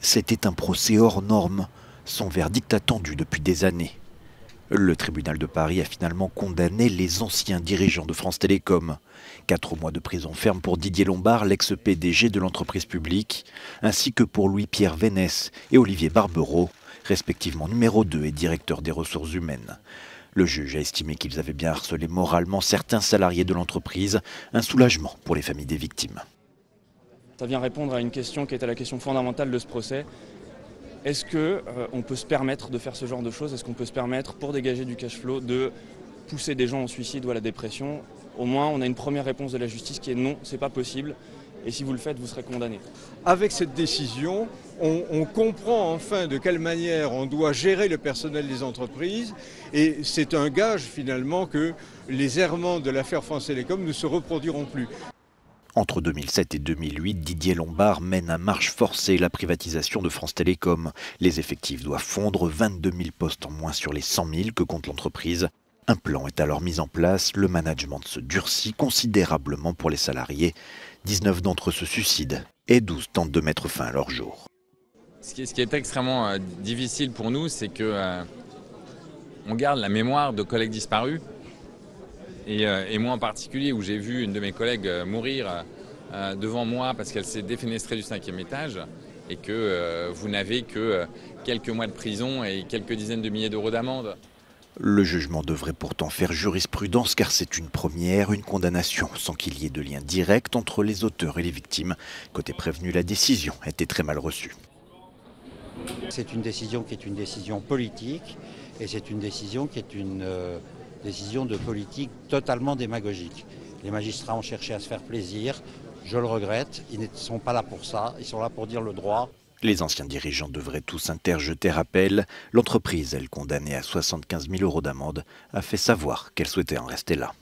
C'était un procès hors norme, son verdict attendu depuis des années. Le tribunal de Paris a finalement condamné les anciens dirigeants de France Télécom. 4 mois de prison ferme pour Didier Lombard, l'ex-PDG de l'entreprise publique, ainsi que pour Louis-Pierre Vénès et Olivier Barberot, respectivement numéro 2 et directeur des ressources humaines. Le juge a estimé qu'ils avaient bien harcelé moralement certains salariés de l'entreprise, un soulagement pour les familles des victimes. Ça vient répondre à une question qui était la question fondamentale de ce procès. Est-ce qu'on peut se permettre de faire ce genre de choses? Est-ce qu'on peut se permettre, pour dégager du cash flow, de pousser des gens au suicide ou à la dépression? Au moins, on a une première réponse de la justice qui est non, c'est pas possible. Et si vous le faites, vous serez condamné. Avec cette décision, on comprend enfin de quelle manière on doit gérer le personnel des entreprises. Et c'est un gage finalement que les errements de l'affaire France Télécom ne se reproduiront plus. Entre 2007 et 2008, Didier Lombard mène à marche forcée la privatisation de France Télécom. Les effectifs doivent fondre, 22 000 postes en moins sur les 100 000 que compte l'entreprise. Un plan est alors mis en place, le management se durcit considérablement pour les salariés. 19 d'entre eux se suicident et 12 tentent de mettre fin à leur jour. Ce qui est extrêmement difficile pour nous, c'est que on garde la mémoire de collègues disparus. Et moi en particulier, où j'ai vu une de mes collègues mourir devant moi parce qu'elle s'est défenestrée du 5e étage et que vous n'avez que quelques mois de prison et quelques dizaines de milliers d'euros d'amende. Le jugement devrait pourtant faire jurisprudence car c'est une première, une condamnation sans qu'il y ait de lien direct entre les auteurs et les victimes. Côté prévenu, la décision a été très mal reçue. C'est une décision qui est une décision politique et c'est une décision qui est une décision de politique totalement démagogique. Les magistrats ont cherché à se faire plaisir, je le regrette, ils ne sont pas là pour ça, ils sont là pour dire le droit. Les anciens dirigeants devraient tous interjeter appel. L'entreprise, elle condamnée à 75 000 euros d'amende, a fait savoir qu'elle souhaitait en rester là.